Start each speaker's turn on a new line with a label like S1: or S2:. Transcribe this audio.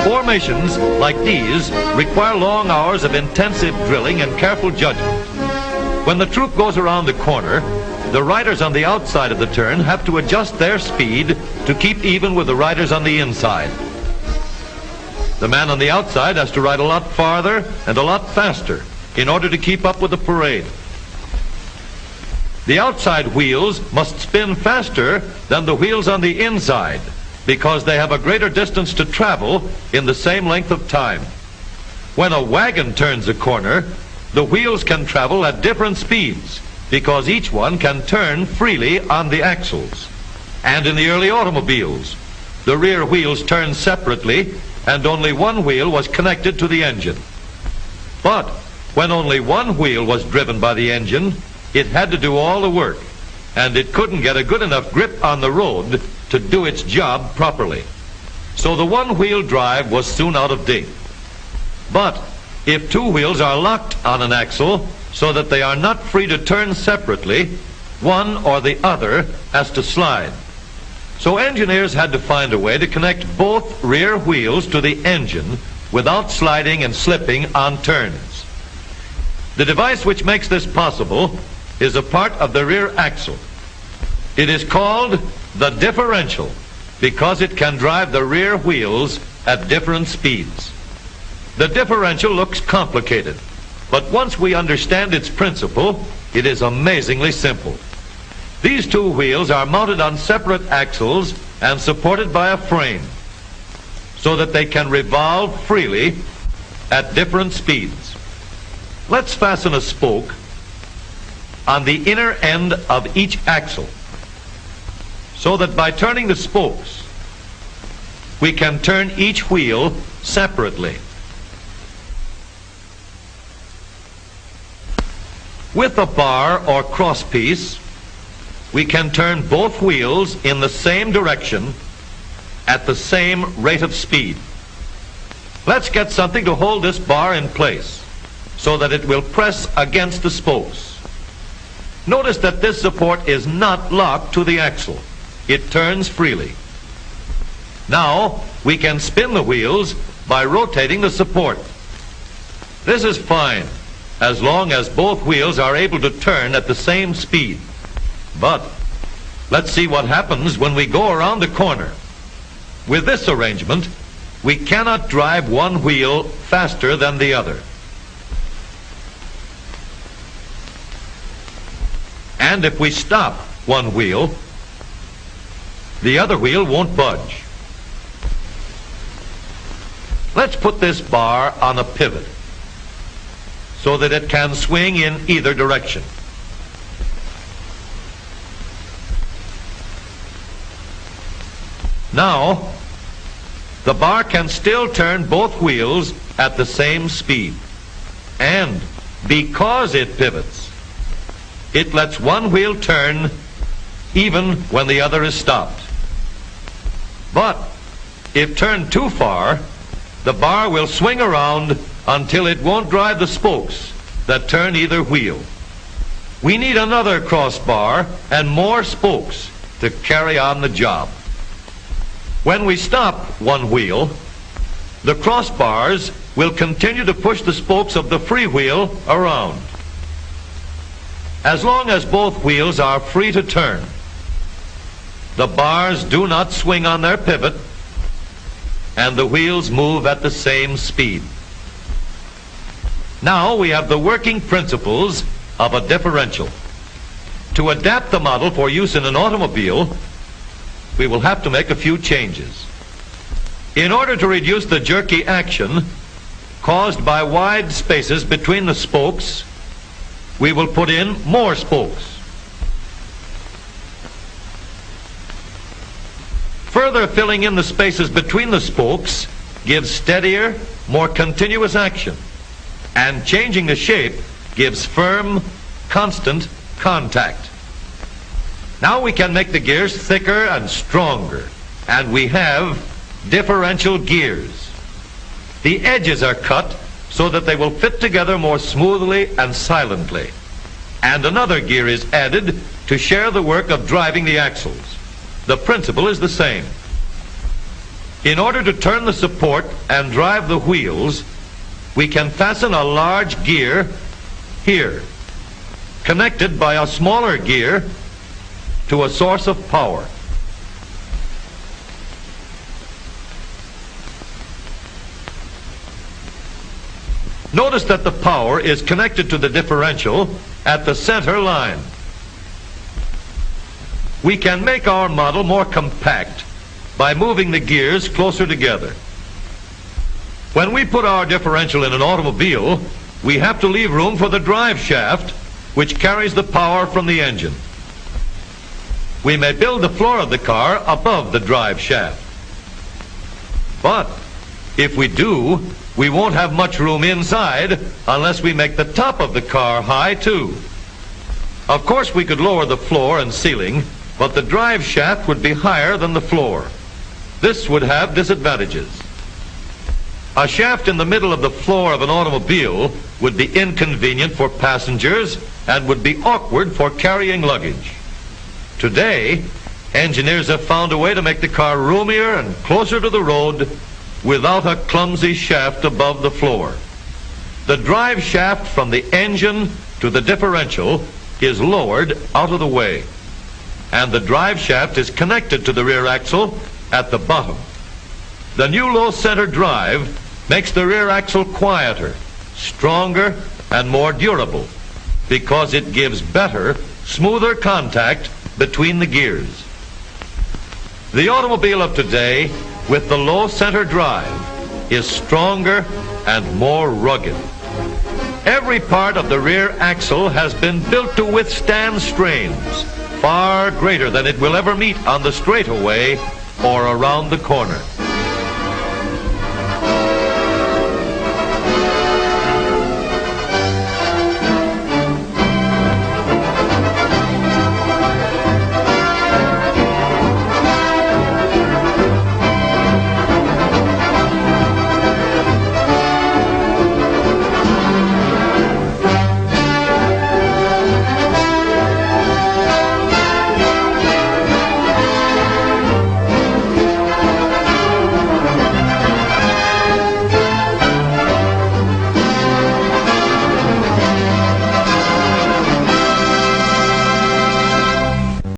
S1: Formations like these require long hours of intensive drilling and careful judgment. When the troop goes around the corner, the riders on the outside of the turn have to adjust their speed to keep even with the riders on the inside. The man on the outside has to ride a lot farther and a lot faster in order to keep up with the parade. The outside wheels must spin faster than the wheels on the inside because they have a greater distance to travel in the same length of time. When a wagon turns a corner, the wheels can travel at different speeds because each one can turn freely on the axles. And in the early automobiles, the rear wheels turned separately and only one wheel was connected to the engine. But when only one wheel was driven by the engine, it had to do all the work, and it couldn't get a good enough grip on the road to do its job properly. So the one-wheel drive was soon out of date. But if two wheels are locked on an axle so that they are not free to turn separately, one or the other has to slide. So engineers had to find a way to connect both rear wheels to the engine without sliding and slipping on turns. The device which makes this possible is a part of the rear axle. It is called the differential because it can drive the rear wheels at different speeds. The differential looks complicated, but once we understand its principle, it is amazingly simple. These two wheels are mounted on separate axles and supported by a frame so that they can revolve freely at different speeds. Let's fasten a spoke on the inner end of each axle so that by turning the spokes, we can turn each wheel separately. With a bar or crosspiece, we can turn both wheels in the same direction at the same rate of speed. Let's get something to hold this bar in place so that it will press against the spokes. Notice that this support is not locked to the axle. It turns freely. Now we can spin the wheels by rotating the support. This is fine as long as both wheels are able to turn at the same speed. But let's see what happens when we go around the corner. With this arrangement, we cannot drive one wheel faster than the other. And if we stop one wheel, the other wheel won't budge. Let's put this bar on a pivot so that it can swing in either direction. Now, the bar can still turn both wheels at the same speed. And because it pivots, it lets one wheel turn even when the other is stopped. But if turned too far, the bar will swing around until it won't drive the spokes that turn either wheel. We need another crossbar and more spokes to carry on the job. When we stop one wheel, the crossbars will continue to push the spokes of the free wheel around. As long as both wheels are free to turn, the bars do not swing on their pivot, and the wheels move at the same speed. Now we have the working principles of a differential. To adapt the model for use in an automobile, we will have to make a few changes. In order to reduce the jerky action caused by wide spaces between the spokes, we will put in more spokes. Further filling in the spaces between the spokes gives steadier, more continuous action, and changing the shape gives firm, constant contact. Now we can make the gears thicker and stronger, and we have differential gears. The edges are cut so that they will fit together more smoothly and silently. and another gear is added to share the work of driving the axles. The principle is the same. In order to turn the support and drive the wheels, we can fasten a large gear here, connected by a smaller gear to a source of power. Notice that the power is connected to the differential at the center line. We can make our model more compact by moving the gears closer together. When we put our differential in an automobile, we have to leave room for the drive shaft, which carries the power from the engine. We may build the floor of the car above the drive shaft. But if we do, we won't have much room inside unless we make the top of the car high too. Of course, we could lower the floor and ceiling, but the drive shaft would be higher than the floor. This would have disadvantages. A shaft in the middle of the floor of an automobile would be inconvenient for passengers and would be awkward for carrying luggage. Today, engineers have found a way to make the car roomier and closer to the road without a clumsy shaft above the floor. The drive shaft from the engine to the differential is lowered out of the way, and the drive shaft is connected to the rear axle at the bottom. The new low center drive makes the rear axle quieter, stronger, and more durable because it gives better, smoother contact between the gears. The automobile of today, with the low center drive, is stronger and more rugged. Every part of the rear axle has been built to withstand strains far greater than it will ever meet on the straightaway or around the corner.